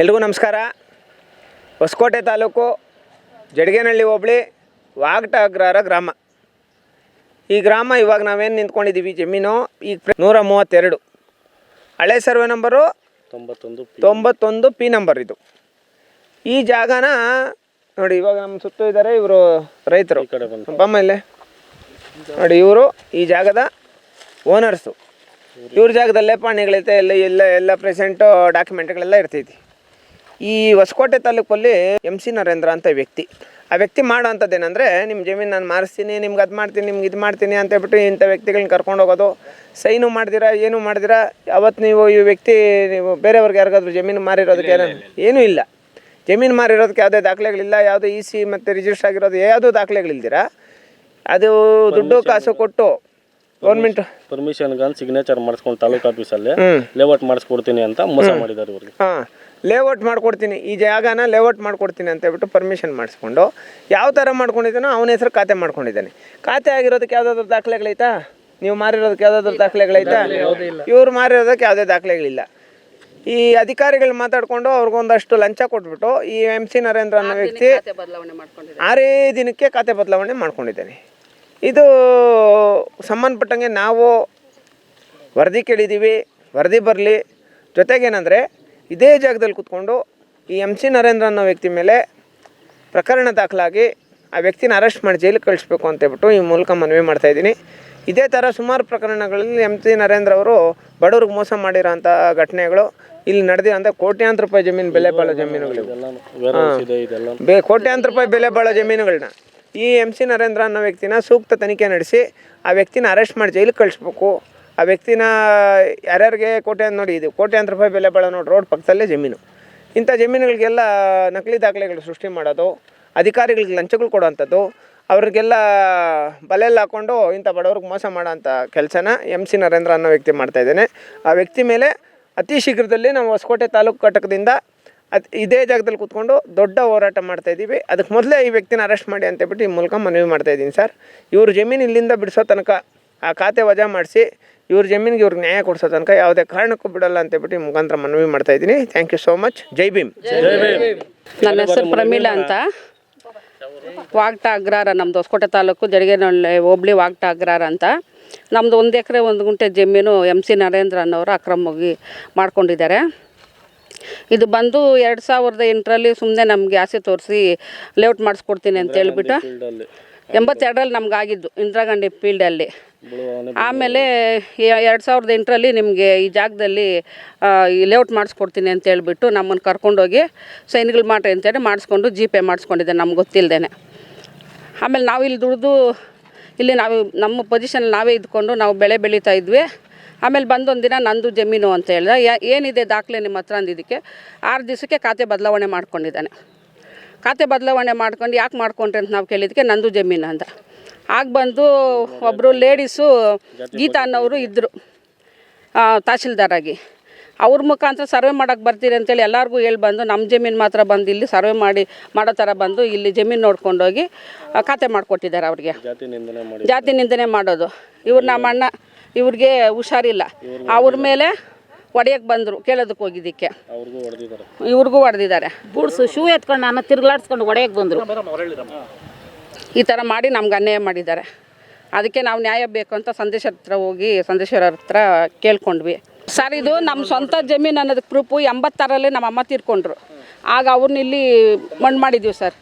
ಎಲ್ರಿಗೂ ನಮಸ್ಕಾರ. ಹೊಸಕೋಟೆ ತಾಲೂಕು ಜಡಗೇನಹಳ್ಳಿ ಹೋಬಳಿ ವಾಗಟ ಅಗ್ರಹಾರ ಗ್ರಾಮ. ಈ ಗ್ರಾಮ ಇವಾಗ ನಾವೇನು ನಿಂತ್ಕೊಂಡಿದ್ದೀವಿ ಜಮೀನು ಈಗ 132 ಹಳೆ ಸರ್ವೆ ನಂಬರು 91 P ನಂಬರ್. ಇದು ಈ ಜಾಗನ ನೋಡಿ, ಇವಾಗ ನಮ್ಮ ಸುತ್ತ ಇದ್ದಾರೆ ಇವರು ರೈತರು. ಆಮೇಲೆ ನೋಡಿ, ಇವರು ಈ ಜಾಗದ ಓನರ್ಸು. ಇವ್ರ ಜಾಗದಲ್ಲೇ ಪಾಣಿಗಳೈತೆ, ಎಲ್ಲ ಪ್ರೆಸೆಂಟು ಡಾಕ್ಯುಮೆಂಟ್ಗಳೆಲ್ಲ ಇರ್ತೈತಿ. ಈ ಹೊಸಕೋಟೆ ತಾಲೂಕಲ್ಲಿ MC ನರೇಂದ್ರ ಅಂತ ವ್ಯಕ್ತಿ. ಆ ವ್ಯಕ್ತಿ ಮಾಡೋ ಅಂಥದ್ದೇನೆಂದರೆ, ನಿಮ್ಮ ಜಮೀನು ನಾನು ಮಾರಿಸ್ತೀನಿ, ನಿಮ್ಗೆ ಅದು ಮಾಡ್ತೀನಿ, ನಿಮ್ಗೆ ಇದು ಮಾಡ್ತೀನಿ ಅಂತ ಹೇಳ್ಬಿಟ್ಟು ಇಂಥ ವ್ಯಕ್ತಿಗಳನ್ನ ಕರ್ಕೊಂಡು ಹೋಗೋದು. ಸೈನು ಮಾಡ್ದಿರಾ, ಏನು ಮಾಡ್ದಿರಾ. ಅವತ್ತು ನೀವು ಈ ವ್ಯಕ್ತಿ ನೀವು ಬೇರೆಯವ್ರಿಗೆ ಯಾರಿಗಾದ್ರೂ ಜಮೀನು ಮಾರಿರೋದಕ್ಕೆ ಏನೂ ಇಲ್ಲ, ಜಮೀನು ಮಾರಿರೋದಕ್ಕೆ ಯಾವುದೇ ದಾಖಲೆಗಳಿಲ್ಲ, ಯಾವುದೇ EC ಮತ್ತು ರಿಜಿಸ್ಟರ್ ಆಗಿರೋದು ಯಾವುದೂ ದಾಖಲೆಗಳಿಲ್ದಿರ ಅದು ದುಡ್ಡು ಕಾಸು ಕೊಟ್ಟು ಗೌರ್ಮೆಂಟ್ ಪರ್ಮಿಷನ್ಗೆ ಸಿಗ್ನೇಚರ್ ಮಾಡಿಸ್ಕೊಂಡು ತಾಲೂಕು ಆಫೀಸಲ್ಲಿ ಲೇಔಟ್ ಮಾಡಿಸ್ಕೊಡ್ತೀನಿ ಅಂತ ಮೋಸ ಮಾಡಿದ್ದಾರೆ ಇವ್ರಿಗೆ. ಲೇಔಟ್ ಮಾಡ್ಕೊಡ್ತೀನಿ, ಈ ಜಾಗನ ಲೇಔಟ್ ಮಾಡ್ಕೊಡ್ತೀನಿ ಅಂತ ಹೇಳ್ಬಿಟ್ಟು ಪರ್ಮಿಷನ್ ಮಾಡಿಸ್ಕೊಂಡು ಯಾವ ಥರ ಮಾಡ್ಕೊಂಡಿದ್ದಾನೋ ಅವನ ಹೆಸರು ಖಾತೆ ಮಾಡ್ಕೊಂಡಿದ್ದಾನೆ. ಖಾತೆ ಆಗಿರೋದಕ್ಕೆ ಯಾವುದಾದ್ರೂ ದಾಖಲೆಗಳೈತಾ? ನೀವು ಮಾರಿರೋದಕ್ಕೆ ಯಾವುದಾದ್ರೂ ದಾಖಲೆಗಳೈತಾ? ಇವ್ರು ಮಾರಿರೋದಕ್ಕೆ ಯಾವುದೇ ದಾಖಲೆಗಳಿಲ್ಲ. ಈ ಅಧಿಕಾರಿಗಳು ಮಾತಾಡಿಕೊಂಡು ಅವ್ರಿಗೊಂದಷ್ಟು ಲಂಚ ಕೊಟ್ಬಿಟ್ಟು ಈ MC ನರೇಂದ್ರ ಅನ್ನೋ ವ್ಯಕ್ತಿ 6 ದಿನಕ್ಕೆ ಖಾತೆ ಬದಲಾವಣೆ ಮಾಡ್ಕೊಂಡಿದ್ದಾನೆ. ಇದು ಸಂಬಂಧಪಟ್ಟಂಗೆ ನಾವು ವರದಿ ಕೇಳಿದ್ದೀವಿ, ವರದಿ ಬರಲಿ. ಜೊತೆಗೇನೆಂದರೆ, ಇದೇ ಜಾಗದಲ್ಲಿ ಕೂತ್ಕೊಂಡು ಈ MC ನರೇಂದ್ರ ಅನ್ನೋ ವ್ಯಕ್ತಿ ಮೇಲೆ ಪ್ರಕರಣ ದಾಖಲಾಗಿ ಆ ವ್ಯಕ್ತಿನ ಅರೆಸ್ಟ್ ಮಾಡಿ ಜೈಲಿಗೆ ಕಳಿಸ್ಬೇಕು ಅಂತೇಳ್ಬಿಟ್ಟು ಈ ಮೂಲಕ ಮನವಿ ಮಾಡ್ತಾಯಿದ್ದೀನಿ. ಇದೇ ಥರ ಸುಮಾರು ಪ್ರಕರಣಗಳಲ್ಲಿ MC ನರೇಂದ್ರ ಅವರು ಬಡವ್ರಿಗೆ ಮೋಸ ಮಾಡಿರೋಂಥ ಘಟನೆಗಳು ಇಲ್ಲಿ ನಡೆದಿರೋಂಥ ಕೋಟ್ಯಾಂತರ ರೂಪಾಯಿ ಜಮೀನು ಬೆಲೆ ಬಾಳೋ ಜಮೀನುಗಳು, ಕೋಟ್ಯಾಂತರ ರೂಪಾಯಿ ಬೆಲೆ ಬಾಳೋ ಜಮೀನುಗಳನ್ನ ಈ MC ನರೇಂದ್ರ ಅನ್ನೋ ವ್ಯಕ್ತಿನ ಸೂಕ್ತ ತನಿಖೆ ನಡೆಸಿ ಆ ವ್ಯಕ್ತಿನ ಅರೆಸ್ಟ್ ಮಾಡಿ ಜೈಲಿಗೆ ಕಳಿಸ್ಬೇಕು. ಆ ವ್ಯಕ್ತಿನ ಯಾರ್ಯಾರಿಗೆ ನೋಡಿ, ಇದು ಕೋಟ್ಯಾಂತರ ರೂಪಾಯಿ ಬೆಲೆ ಬಾಳೋ ನೋಡಿ ರೋಡ್ ಪಕ್ಕದಲ್ಲೇ ಜಮೀನು. ಇಂಥ ಜಮೀನುಗಳಿಗೆಲ್ಲ ನಕಲಿ ದಾಖಲೆಗಳು ಸೃಷ್ಟಿ ಮಾಡೋದು, ಅಧಿಕಾರಿಗಳಿಗೆ ಲಂಚಗಳು ಕೊಡೋವಂಥದ್ದು, ಅವ್ರಿಗೆಲ್ಲ ಬಲೆಯಲ್ಲಿ ಹಾಕ್ಕೊಂಡು ಇಂಥ ಬಡವ್ರಿಗೆ ಮೋಸ ಮಾಡೋಂಥ ಕೆಲಸನ MC ನರೇಂದ್ರ ಅನ್ನೋ ವ್ಯಕ್ತಿ ಮಾಡ್ತಾಯಿದ್ದಾನೆ. ಆ ವ್ಯಕ್ತಿ ಮೇಲೆ ಅತಿ ಶೀಘ್ರದಲ್ಲಿ ನಾವು ಹೊಸಕೋಟೆ ತಾಲೂಕು ಘಟಕದಿಂದ ಇದೇ ಜಾಗದಲ್ಲಿ ಕೂತ್ಕೊಂಡು ದೊಡ್ಡ ಹೋರಾಟ ಮಾಡ್ತಾಯಿದ್ದೀವಿ. ಅದಕ್ಕೆ ಮೊದಲೇ ಈ ವ್ಯಕ್ತಿನ ಅರೆಸ್ಟ್ ಮಾಡಿ ಅಂತೇಳ್ಬಿಟ್ಟು ಈ ಮೂಲಕ ಮನವಿ ಮಾಡ್ತಾಯಿದ್ದೀನಿ ಸರ್. ಇವ್ರ ಜಮೀನು ಇಲ್ಲಿಂದ ಬಿಡಿಸೋ ತನಕ, ಆ ಖಾತೆ ವಜಾ ಮಾಡಿಸಿ ಇವ್ರ ಜಮೀನಿಗೆ ಇವ್ರಿಗೆ ನ್ಯಾಯ ಕೊಡಿಸೋ ತನಕ ಯಾವುದೇ ಕಾರಣಕ್ಕೂ ಬಿಡಲ್ಲ ಅಂತೇಳ್ಬಿಟ್ಟು ಈ ಮುಖಾಂತರ ಮನವಿ ಮಾಡ್ತಾಯಿದ್ದೀನಿ. Thank you so much. Jai Bhim. ನನ್ನ ಹೆಸರು ಪ್ರಮೀಳಾ ಅಂತ, ವಾಗಟ ಅಗ್ರಹಾರ. ನಮ್ಮದು ಹೊಸಕೋಟೆ ತಾಲೂಕು ಜಡಗೇನಹಳ್ಳಿ ಹೋಬಳಿ ವಾಗಟ ಅಗ್ರಹಾರ ಅಂತ. ನಮ್ಮದು 1 ಎಕರೆ 1 ಗುಂಟೆ ಜಮೀನು MC ನರೇಂದ್ರ ಅನ್ನೋರು ಅಕ್ರಮವಾಗಿ ಮಾಡ್ಕೊಂಡಿದ್ದಾರೆ. ಇದು ಬಂದು 2008ರಲ್ಲಿ ಸುಮ್ಮನೆ ನಮಗೆ ಆಸೆ ತೋರಿಸಿ ಲೇಔಟ್ ಮಾಡಿಸ್ಕೊಡ್ತೀನಿ ಅಂತ ಹೇಳ್ಬಿಟ್ಟು 82ರಲ್ಲಿ ನಮ್ಗೆ ಆಗಿದ್ದು ಇಂದಿರಾ ಗಾಂಧಿ ಫೀಲ್ಡಲ್ಲಿ. ಆಮೇಲೆ 2008ರಲ್ಲಿ ನಿಮಗೆ ಈ ಜಾಗದಲ್ಲಿ ಈ ಲೇಔಟ್ ಮಾಡಿಸ್ಕೊಡ್ತೀನಿ ಅಂತ ಹೇಳ್ಬಿಟ್ಟು ನಮ್ಮನ್ನು ಕರ್ಕೊಂಡೋಗಿ ಸೈನ್ಗಳು ಮಾಡ್ರಿ ಅಂತೇಳಿ ಮಾಡಿಸ್ಕೊಂಡು GP ಮಾಡಿಸ್ಕೊಂಡಿದ್ದೆ ನಮ್ಗೆ ಗೊತ್ತಿಲ್ಲದೇನೆ. ಆಮೇಲೆ ನಾವು ಇಲ್ಲಿ ದುಡಿದು ಇಲ್ಲಿ ನಮ್ಮ ಪೊಸಿಷನ್ ನಾವೇ ಇದ್ಕೊಂಡು ನಾವು ಬೆಳೆ ಬೆಳೀತಾ ಇದ್ವಿ. ಆಮೇಲೆ ಬಂದೊಂದು ದಿನ ನಂದು ಜಮೀನು ಅಂತ ಹೇಳಿದೆ. ಏನಿದೆ ದಾಖಲೆ ನಿಮ್ಮ ಹತ್ರ ಅಂದಿದ್ದಕ್ಕೆ 6 ದಿವಸಕ್ಕೆ ಖಾತೆ ಬದಲಾವಣೆ ಮಾಡ್ಕೊಂಡಿದ್ದಾನೆ. ಖಾತೆ ಬದಲಾವಣೆ ಮಾಡ್ಕೊಂಡು ಯಾಕೆ ಮಾಡ್ಕೊಂಡ್ರಿ ಅಂತ ನಾವು ಕೇಳಿದ್ದಕ್ಕೆ ನಂದು ಜಮೀನು ಅಂತ. ಆಗ ಬಂದು ಒಬ್ಬರು ಲೇಡೀಸು ಗೀತಾ ಅನ್ನೋರು ಇದ್ದರು ತಹಶೀಲ್ದಾರಾಗಿ. ಅವ್ರ ಮುಖಾಂತರ ಸರ್ವೆ ಮಾಡೋಕ್ಕೆ ಬರ್ತೀರಿ ಅಂತೇಳಿ ಎಲ್ಲರಿಗೂ ಹೇಳಿ ಬಂದು ನಮ್ಮ ಜಮೀನು ಮಾತ್ರ ಬಂದು ಇಲ್ಲಿ ಸರ್ವೆ ಮಾಡೋ ಥರ ಬಂದು ಇಲ್ಲಿ ಜಮೀನು ನೋಡ್ಕೊಂಡೋಗಿ ಖಾತೆ ಮಾಡಿಕೊಟ್ಟಿದ್ದಾರೆ. ಅವ್ರಿಗೆ ಜಾತಿ ನಿಂದನೆ ಮಾಡೋದು. ಇವ್ರು ನಮ್ಮ ಅಣ್ಣ, ಇವ್ರಿಗೆ ಹುಷಾರಿಲ್ಲ, ಅವ್ರ ಮೇಲೆ ಹೊಡೆಯಕ್ಕೆ ಬಂದರು ಕೇಳೋದಕ್ಕೆ ಹೋಗಿದ್ದಕ್ಕೆ. ಇವ್ರಿಗೂ ಹೊಡೆದಿದ್ದಾರೆ. ಬೂಡ್ಸು ಶೂ ಎತ್ಕೊಂಡು ನಾನು ತಿರುಗಾಡ್ಸ್ಕೊಂಡು ಹೊಡೆಯಕ್ಕೆ ಬಂದರು. ಈ ಥರ ಮಾಡಿ ನಮ್ಗೆ ಅನ್ಯಾಯ ಮಾಡಿದ್ದಾರೆ. ಅದಕ್ಕೆ ನಾವು ನ್ಯಾಯ ಬೇಕು ಅಂತ ಸಂದೇಶರ ಹತ್ರ ಹೋಗಿ ಸಂದೇಶ್ವರ ಹತ್ರ ಕೇಳ್ಕೊಂಡ್ವಿ. ಸರ್, ಇದು ನಮ್ಮ ಸ್ವಂತ ಜಮೀನು ಅನ್ನೋದಕ್ಕೆ ಪ್ರೂಫು 86ರಲ್ಲಿ ನಮ್ಮ ಅಮ್ಮ ತೀರ್ಕೊಂಡ್ರು. ಆಗ ಅವ್ರನ್ನ ಇಲ್ಲಿ ಮಣ್ಣು ಮಾಡಿದ್ದೀವಿ ಸರ್.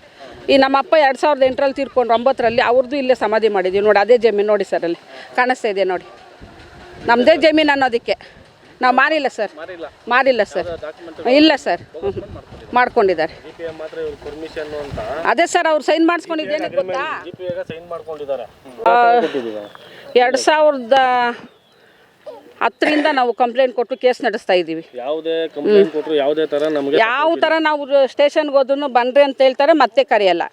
ಈ ನಮ್ಮಪ್ಪ 2008ರಲ್ಲಿ ತೀರ್ಕೊಂಡ್ರು. 9ರಲ್ಲಿ ಅವ್ರದ್ದು ಇಲ್ಲೇ ಸಮಾಧಿ ಮಾಡಿದ್ದೀವಿ ನೋಡಿ. ಅದೇ ಜಮೀನು ನೋಡಿ ಸರ್, ಅಲ್ಲಿ ಕಾಣಿಸ್ತಾ ಇದೆ ನೋಡಿ. ನಮ್ಮದೇ ಜಮೀನು ಅನ್ನೋದಕ್ಕೆ ನಾವು ಮಾರಿಲ್ಲ ಸರ್, ಮಾರಿಲ್ಲ ಸರ್, ಇಲ್ಲ ಸರ್, ಮಾಡ್ಕೊಂಡಿದ್ದಾರೆ. ಅದೇ ಸರ್, ಅವ್ರು ಸೈನ್ ಮಾಡಿಸ್ಕೊಂಡಿದ್ದೇನೆ ಗೊತ್ತಾ. 2010ರಿಂದ ನಾವು ಕಂಪ್ಲೇಂಟ್ ಕೊಟ್ಟು ಕೇಸ್ ನಡೆಸ್ತಾ ಇದ್ದೀವಿ. ಯಾವ ಥರ ನಾವು ಸ್ಟೇಷನ್ಗೆ ಹೋದ್ರೂ ಬನ್ರಿ ಅಂತ ಹೇಳ್ತಾರೆ, ಮತ್ತೆ ಕರೆಯಲ್ಲ.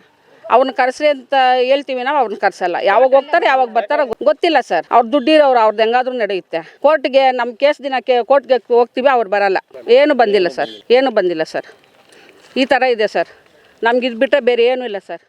ಅವ್ರನ್ನ ಕರೆಸ್ರಿ ಅಂತ ಹೇಳ್ತೀವಿ, ನಾವು ಅವ್ರನ್ನ ಕರೆಸಲ್ಲ. ಯಾವಾಗ ಹೋಗ್ತಾರೆ ಯಾವಾಗ ಬರ್ತಾರೆ ಗೊತ್ತಿಲ್ಲ ಸರ್. ಅವ್ರು ದುಡ್ಡಿರೋರು, ಅವ್ರದ್ದು ಹೆಂಗಾದ್ರೂ ನಡೆಯುತ್ತೆ. ಕೋರ್ಟ್ಗೆ ನಮ್ಮ ಕೇಸ್ ದಿನಕ್ಕೆ ಕೋರ್ಟ್ಗೆ ಹೋಗ್ತೀವಿ, ಅವ್ರು ಬರಲ್ಲ. ಏನು ಬಂದಿಲ್ಲ ಸರ್, ಏನು ಬಂದಿಲ್ಲ ಸರ್. ಈ ಥರ ಇದೆ ಸರ್. ನಮ್ಗೆ ಇದು ಬಿಟ್ಟರೆ ಬೇರೆ ಏನೂ ಇಲ್ಲ ಸರ್.